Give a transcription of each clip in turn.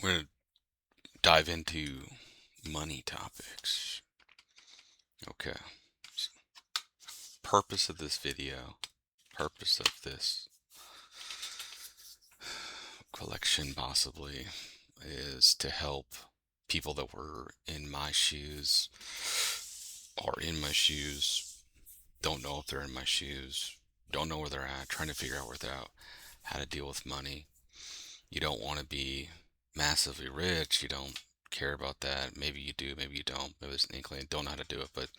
We're going to dive into money topics. Okay. Purpose of this video, purpose of this collection possibly is to help people that were in my shoes, are in my shoes, don't know if they're in my shoes, don't know where they're at, trying to figure out where they're at, how to deal with money. You don't want to be massively rich. You don't care about that. Maybe you do, maybe you don't. Maybe there's an inkling, don't know how to do it. But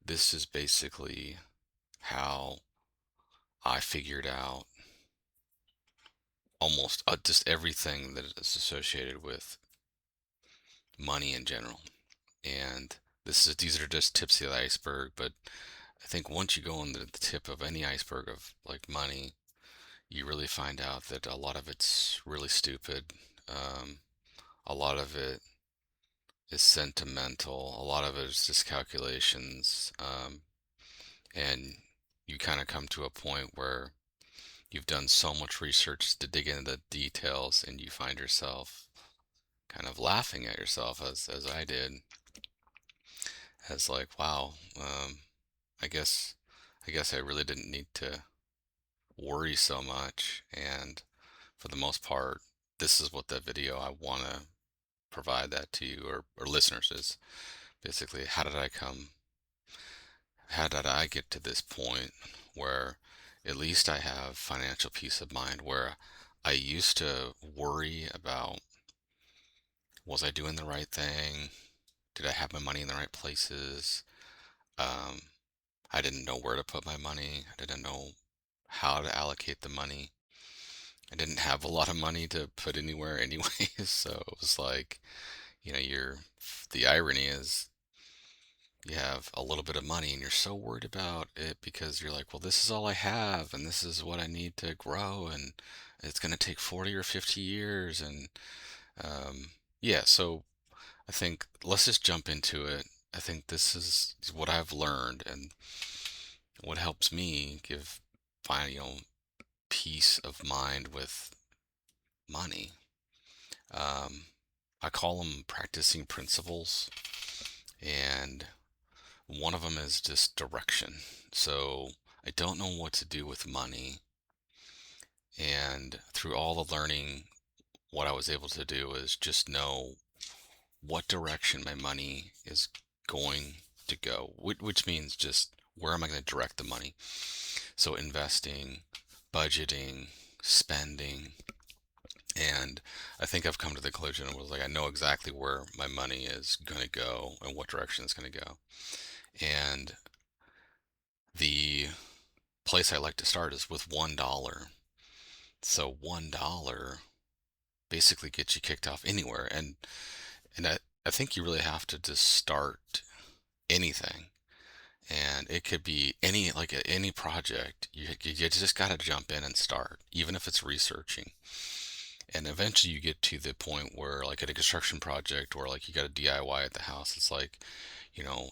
this is basically how I figured out almost just everything that is associated with money in general. And these are just tips of the iceberg, but I think once you go on the tip of any iceberg of like money, you really find out that a lot of it's really stupid. Um, a lot of it is sentimental. A lot of it is just calculations. And you kind of come to a point where you've done so much research to dig into the details and you find yourself kind of laughing at yourself as I did, as like, wow, I guess I guess I really didn't need to worry so much. And for the most part, this is what the video I want to provide that to you or listeners is basically how did I get to this point where at least I have financial peace of mind, where I used to worry about, was I doing the right thing? Did I have my money in the right places? Um, I didn't know where to put my money. I didn't know how to allocate the money. I didn't have a lot of money to put anywhere anyway. So it was like, the irony is you have a little bit of money and you're so worried about it because you're like, well, this is all I have and this is what I need to grow and it's going to take 40 or 50 years. And yeah, so I think let's just jump into it. I think this is what I've learned and what helps me find, peace of mind with money. Um, I call them practicing principles, and one of them is just direction. So I don't know what to do with money, and through all the learning, what I was able to do is just know what direction my money is going to go, which means just where am I going to direct the money? So investing, budgeting, spending, and I think I've come to the conclusion was like I know exactly where my money is going to go and what direction it's going to go. And the place I like to start is with $1. So $1 basically gets you kicked off anywhere. And I think you really have to just start anything. And it could be any project. You just got to jump in and start, even if it's researching. And eventually you get to the point where like at a construction project or like you got a DIY at the house, it's like,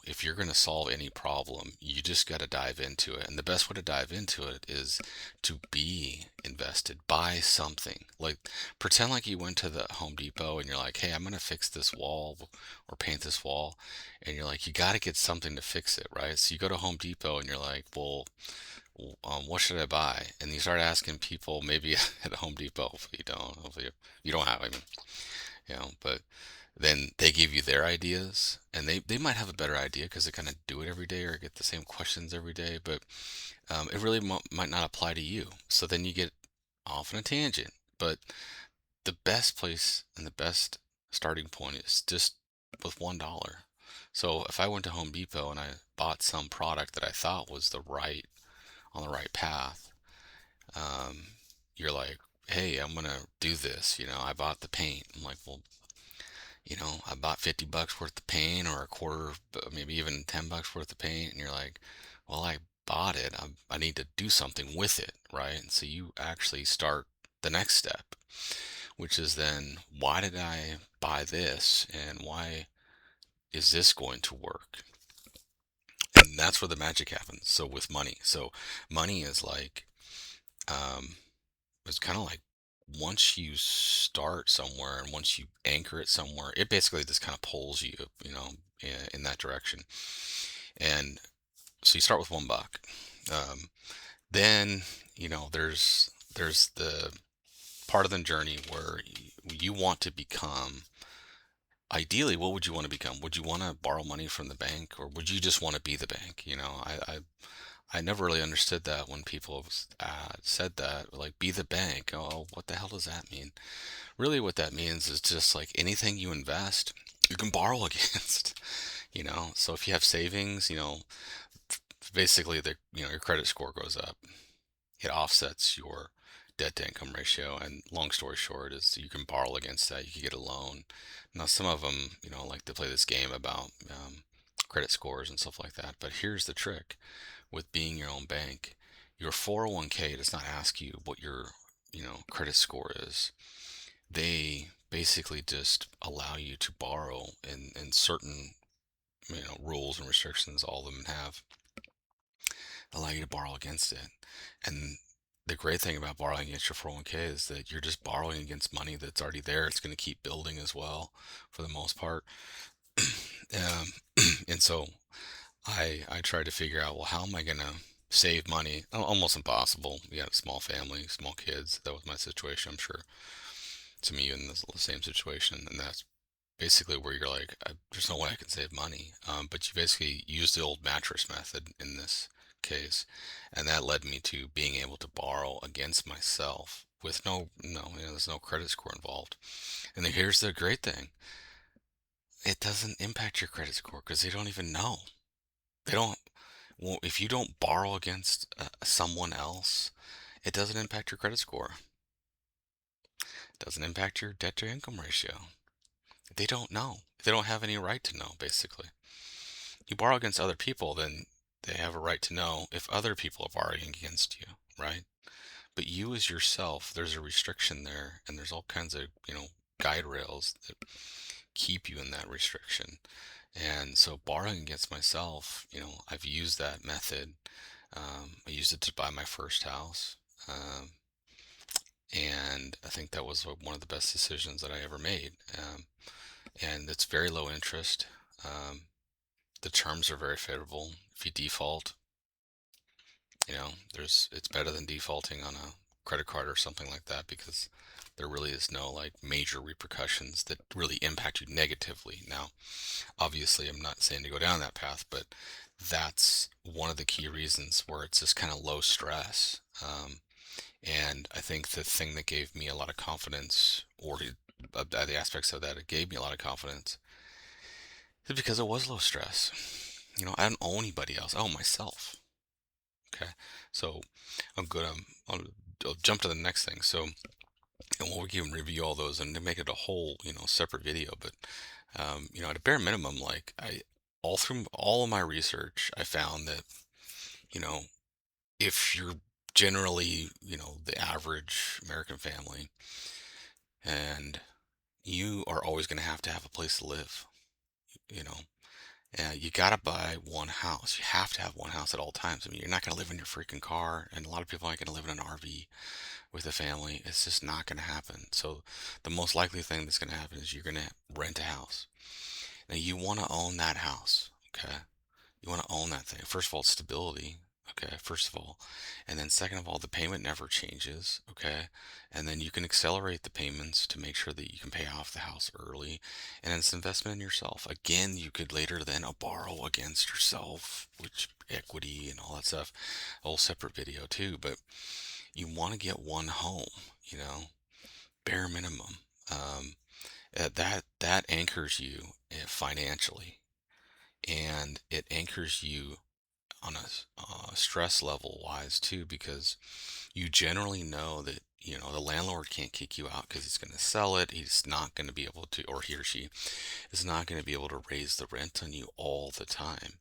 if you're going to solve any problem, you just got to dive into it. And the best way to dive into it is to be invested, buy something. Like pretend like you went to the Home Depot and you're like, hey, I'm going to fix this wall or paint this wall. And you're like, you got to get something to fix it, right? So you go to Home Depot and you're like, well, what should I buy? And you start asking people, maybe at Home Depot. Hopefully you don't. Hopefully you don't have. I mean, but then they give you their ideas, and they might have a better idea because they kind of do it every day or get the same questions every day. But it really might not apply to you. So then you get off on a tangent. But the best place and the best starting point is just with $1. So if I went to Home Depot and I bought some product that I thought was on the right path, um, you're like, hey, I'm gonna do this. I bought the paint. I'm like, well, I bought $50 worth of paint or a quarter, maybe even $10 worth of paint. And you're like, well, I bought it. I need to do something with it, right? And so you actually start the next step, which is then, why did I buy this? And why is this going to work? And that's where the magic happens. So with money. So money is like, um, it's kind of like once you start somewhere and once you anchor it somewhere, it basically just kind of pulls you, in that direction. And so you start with $1. Um, then, there's the part of the journey where you want to become. Ideally, what would you want to become? Would you want to borrow money from the bank, or would you just want to be the bank? I never really understood that when people said that, like, be the bank. Oh, what the hell does that mean? Really, what that means is just like anything you invest, you can borrow against. So if you have savings, basically your credit score goes up. It offsets your debt to income ratio. And long story short is you can borrow against that. You can get a loan. Now, some of them, like to play this game about credit scores and stuff like that. But here's the trick with being your own bank. Your 401k does not ask you what your, credit score is. They basically just allow you to borrow in certain, rules and restrictions all of them have allow you to borrow against it. And the great thing about borrowing against your 401k is that you're just borrowing against money that's already there. It's going to keep building as well for the most part. um, and so I tried to figure out, well, how am I going to save money? Almost impossible. You got a small family, small kids. That was my situation. I'm sure some of you in the same situation. And that's basically where you're like, there's no way I can save money. But you basically use the old mattress method in this case, and that led me to being able to borrow against myself with there's no credit score involved. And then here's the great thing: it doesn't impact your credit score because they don't even know. They don't. Well, if you don't borrow against someone else, it doesn't impact your credit score. It doesn't impact your debt to income ratio. They don't know. They don't have any right to know, basically. You borrow against other people, then they have a right to know if other people are borrowing against you, right? But you as yourself, there's a restriction there, and there's all kinds of, guide rails that keep you in that restriction. And so borrowing against myself, I've used that method. I used it to buy my first house. And I think that was one of the best decisions that I ever made. And it's very low interest. Um, the terms are very favorable. If you default, it's better than defaulting on a credit card or something like that because there really is no like major repercussions that really impact you negatively. Now, obviously, I'm not saying to go down that path, but that's one of the key reasons where it's just kind of low stress. And I think the thing that gave me a lot of confidence, or the aspects of that, it gave me a lot of confidence, is because it was low stress. I don't owe anybody else. I owe myself. Okay, so I'm good. I'll jump to the next thing. So, and we can review all those and make it a whole, separate video. But, at a bare minimum, like all through all of my research, I found that, you know, if you're generally, the average American family, and you are always going to have a place to live, you know, you gotta buy one house. You have to have one house at all times. I mean, you're not gonna live in your freaking car, and a lot of people aren't gonna live in an RV with a family. It's just not gonna happen. So, the most likely thing that's gonna happen is you're gonna rent a house. Now, you want to own that house, okay? You want to own that thing. First of all, stability, okay? First of all, and then second of all, the payment never changes, okay? And then you can accelerate the payments to make sure that you can pay off the house early, and it's investment in yourself. Again, you could later then borrow against yourself, which equity and all that stuff, a whole separate video too. But you want to get one home, you know, bare minimum. Um, that anchors you financially, and it anchors you on a stress level wise too, because you generally know that the landlord can't kick you out because he's going to sell it. He's not going to be able to, or he or she is not going to be able to raise the rent on you all the time.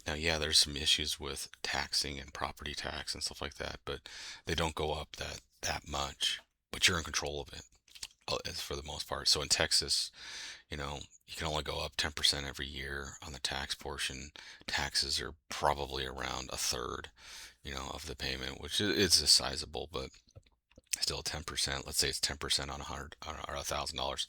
Now, yeah, there's some issues with taxing and property tax and stuff like that, but they don't go up that much. But you're in control of it for the most part. So in Texas, you can only go up 10% every year on the tax portion. Taxes are probably around a third, of the payment, which is a sizable, but Still 10%. Let's say it's 10% on 100 or $1,000.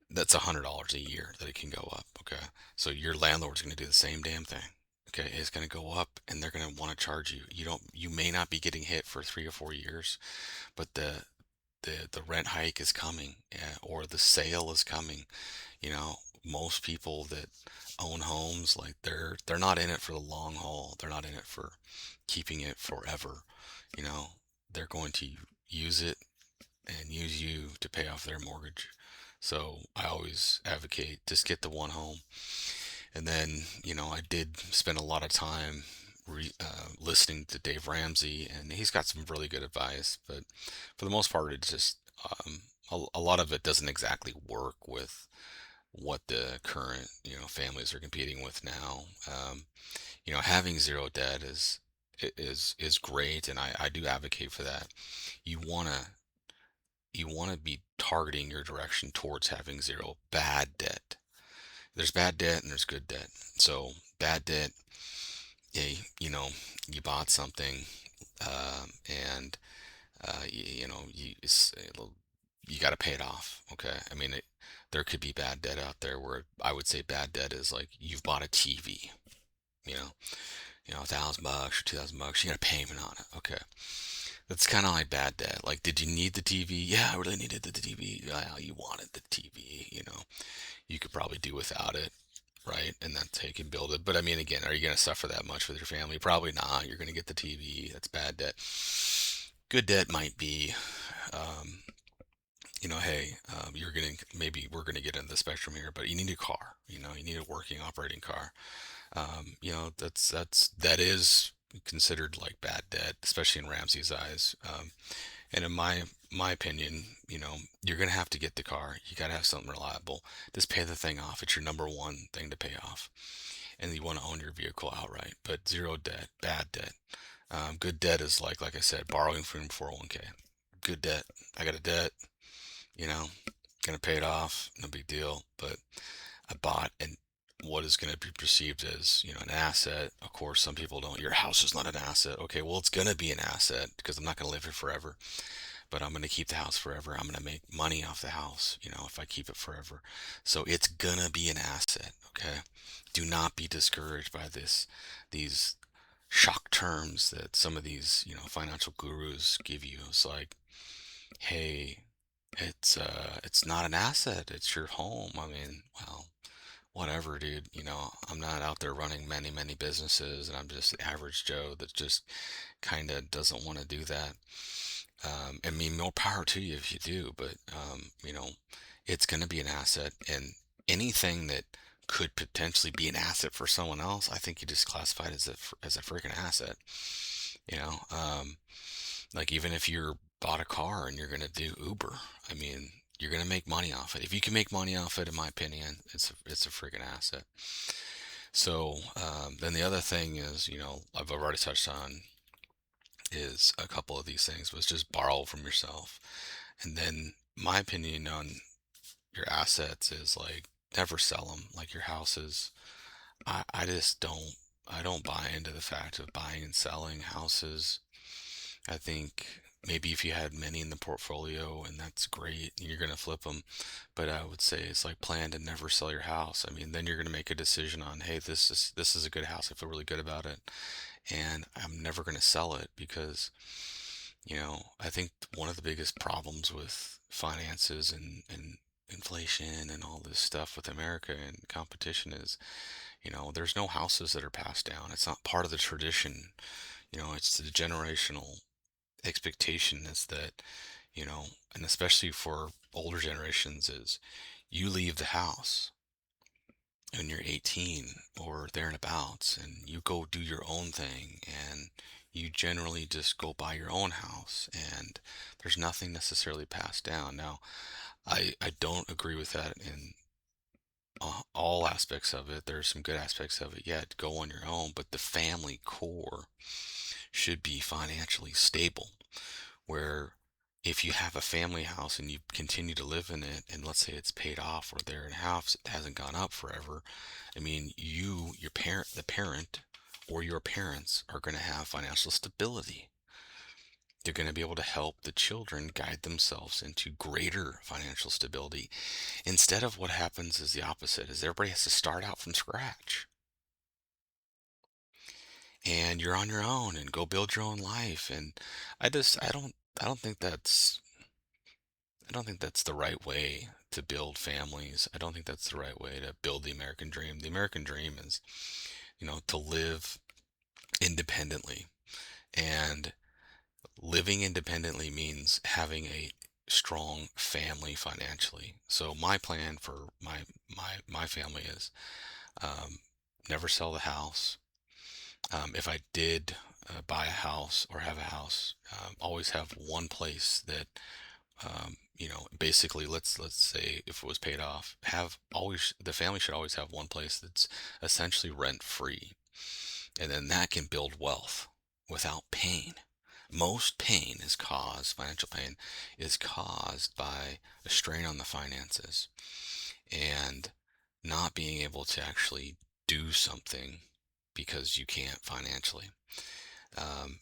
That's $100 a year that it can go up. Okay. So your landlord's going to do the same damn thing. Okay. It's going to go up and they're going to want to charge you. You may not be getting hit for 3 or 4 years, but the rent hike is coming, or the sale is coming. You know, most people that own homes, like they're not in it for the long haul. They're not in it for keeping it forever. You know, they're going to use it and use you to pay off their mortgage. So I always advocate just get the one home. And then, I did spend a lot of time listening to Dave Ramsey, and he's got some really good advice. But for the most part, it's just a lot of it doesn't exactly work with what the current, families are competing with now. Having zero debt is great, and I do advocate for that. You wanna you wanna be targeting your direction towards having zero bad debt. There's bad debt and there's good debt. So bad debt, yeah, you bought something, and you got to pay it off. Okay, I mean, there could be bad debt out there where I would say bad debt is like you've bought a TV, you know, $1,000 or $2,000, you got a payment on it. Okay, that's kind of like bad debt. Like, did you need the TV? Yeah, I really needed the TV. Yeah, you wanted the TV. You could probably do without it, right? And that's how you can build it. But I mean, again, are you going to suffer that much with your family? Probably not. You're going to get the TV. That's bad debt. Good debt might be, um, hey, you're getting, maybe we're going to get into the spectrum here, but you need a car. You need a working operating car. That is considered like bad debt, especially in Ramsey's eyes. And in my opinion, you're gonna have to get the car. You gotta have something reliable. Just pay the thing off. It's your number one thing to pay off, and you want to own your vehicle outright. But zero debt, bad debt. Good debt is like I said, borrowing from your 401k. Good debt. I got a debt. You know, gonna pay it off. No big deal. But I bought and what is going to be perceived as an asset. Of course, some people don't. Your house is not an asset. Okay, well, it's going to be an asset because I'm not going to live here forever, but I'm going to keep the house forever. I'm going to make money off the house, if I keep it forever. So it's going to be an asset. Okay, do not be discouraged by these shock terms that some of these financial gurus give you. It's like, hey, it's not an asset, it's your home. I mean, well, whatever, dude. I'm not out there running many businesses, and I'm just the average Joe that just kind of doesn't want to do that. I mean, more power to you if you do, but it's going to be an asset, and anything that could potentially be an asset for someone else, I think you just classify it as a freaking asset. You know, um, like even if you're bought a car and you're going to do Uber, I mean, you're going to make money off it. If you can make money off it, in my opinion, it's a freaking asset. So then the other thing is, I've already touched on is a couple of these things was just borrow from yourself. And then my opinion on your assets is like never sell them. Like your houses, I just I don't buy into the fact of buying and selling houses. I think maybe if you had many in the portfolio and that's great, you're going to flip them. But I would say it's like plan to never sell your house. I mean, then you're going to make a decision on, hey, this is a good house. I feel really good about it, and I'm never going to sell it because I think one of the biggest problems with finances and inflation and all this stuff with America and competition is, there's no houses that are passed down. It's not part of the tradition. It's the generational expectation is that, and especially for older generations, is you leave the house when you're 18 or thereabouts and you go do your own thing, and you generally just go buy your own house and there's nothing necessarily passed down. Now, I don't agree with that in all aspects of it. There's some good aspects of it. Yeah, go on your own, but the family core should be financially stable, where if you have a family house and you continue to live in it, and let's say it's paid off or their house hasn't gone up forever, I mean, your parent, the parent, or your parents are going to have financial stability. They're going to be able to help the children guide themselves into greater financial stability. Instead of what happens is the opposite, is everybody has to start out from scratch. And you're on your own and go build your own life. And I don't think that's the right way to build families. I don't think that's the right way to build the American dream. The American dream is, to live independently. And living independently means having a strong family financially. So my plan for my family is, um, never sell the house. If I did buy a house or have a house, always have one place that, basically, let's say if it was paid off, have always the family should always have one place that's essentially rent free, and then that can build wealth without pain. Most pain is caused, financial pain is caused by a strain on the finances and not being able to actually do something because you can't financially.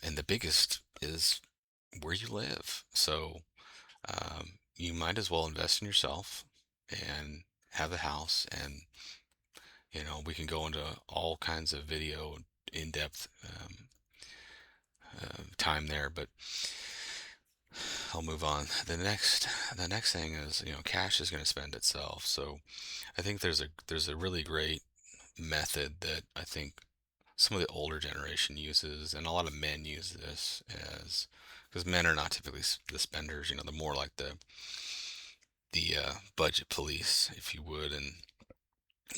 And the biggest is where you live. So you might as well invest in yourself and have a house. And, we can go into all kinds of video in-depth time there, but I'll move on. The next thing is, cash is going to spend itself. So I think there's a really great method that I think some of the older generation uses, and a lot of men use this as, because men are not typically the spenders. They're more like the budget police, if you would. And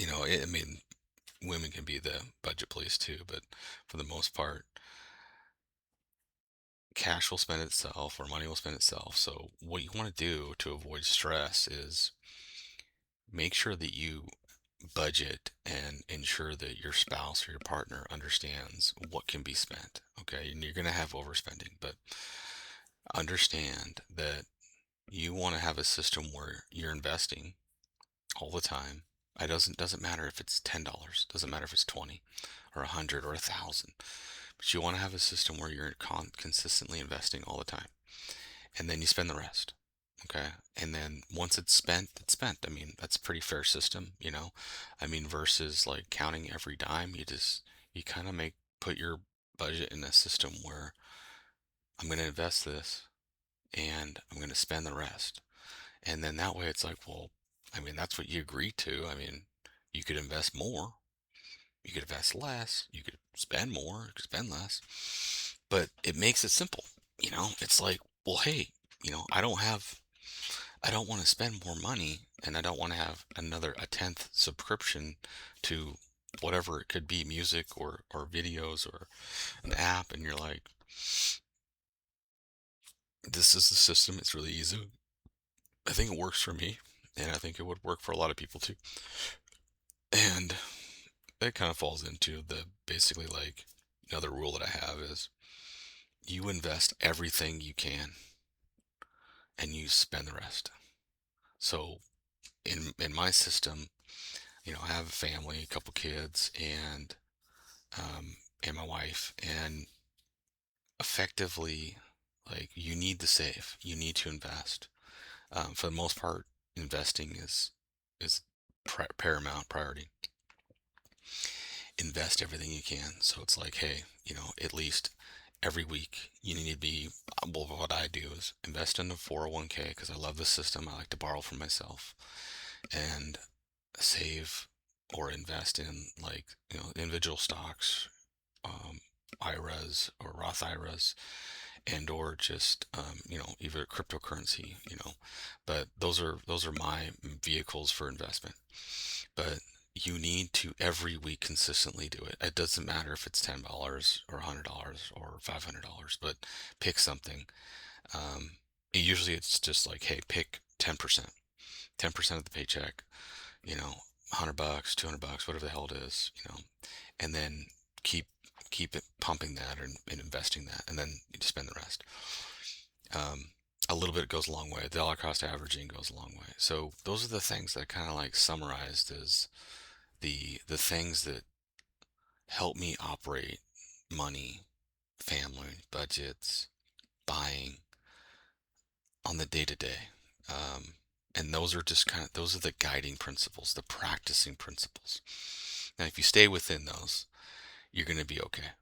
I mean, women can be the budget police too, but for the most part, cash will spend itself or money will spend itself. So what you want to do to avoid stress is make sure that you budget and ensure that your spouse or your partner understands what can be spent. Okay, and you're going to have overspending, but understand that you want to have a system where you're investing all the time. It doesn't matter if it's $10, doesn't matter if it's 20 or 100 or 1,000, but you want to have a system where you're consistently investing all the time, and then you spend the rest. Okay. And then once it's spent, it's spent. I mean, that's a pretty fair system. I mean, versus like counting every dime, you kind of put your budget in a system where I'm going to invest this and I'm going to spend the rest. And then that way it's like, well, I mean, that's what you agreed to. I mean, you could invest more, you could invest less, you could spend more, you could spend less, but it makes it simple. It's like, well, hey, I don't want to spend more money, and I don't want to have a 10th subscription to whatever it could be, music or videos or an app. And you're like, this is the system. It's really easy. I think it works for me, and I think it would work for a lot of people too. And it kind of falls into the basically like another rule that I have is you invest everything you can and you spend the rest. So in my system, I have a family, a couple kids, and my wife, and effectively, like, you need to save, you need to invest. For the most part, investing is paramount priority. Invest everything you can. So it's like, hey, at least every week you need to be. Well, what I do is invest in a 401k because I love the system. I like to borrow from myself and save or invest in, like, individual stocks, um, IRAs or Roth IRAs, and or just, either cryptocurrency. But those are my vehicles for investment. But you need to every week consistently do it. It doesn't matter if it's $10 or $100 or $500, but pick something. Um, Usually it's just like, hey, pick 10%, 10% of the paycheck, 100 bucks, 200 bucks, whatever the hell it is, and then keep keep it pumping that and investing that, and then you just spend the rest. Um, a little bit goes a long way. Dollar cost averaging goes a long way. So those are the things that kind of like summarized as the things that help me operate money, family, budgets, buying on the day to day. And those are just those are the guiding principles, the practicing principles. And if you stay within those, you're going to be okay.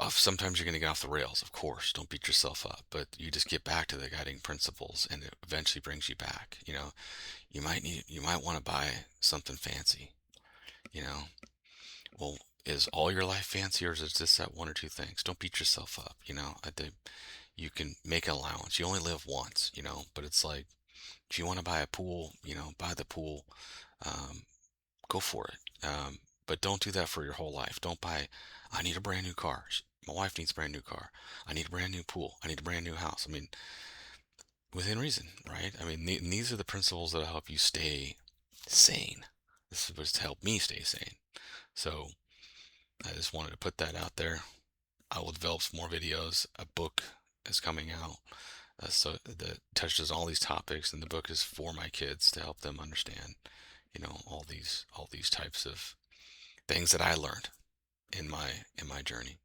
Sometimes you're going to get off the rails, of course. Don't beat yourself up, but you just get back to the guiding principles, and it eventually brings you back. You might want to buy something fancy. You know, well, is all your life fancy, or is it just that one or two things? Don't beat yourself up. I think you can make an allowance. You only live once. But it's like, if you want to buy a pool, buy the pool. Um, Go for it. But don't do that for your whole life. Don't buy, I need a brand new car. My wife needs a brand new car. I need a brand new pool. I need a brand new house. I mean, within reason, right? I mean, these are the principles that help you stay sane. This is what's helped me stay sane. So I just wanted to put that out there. I will develop some more videos. A book is coming out. So that touches all these topics, and the book is for my kids to help them understand, all these types of things that I learned in my journey.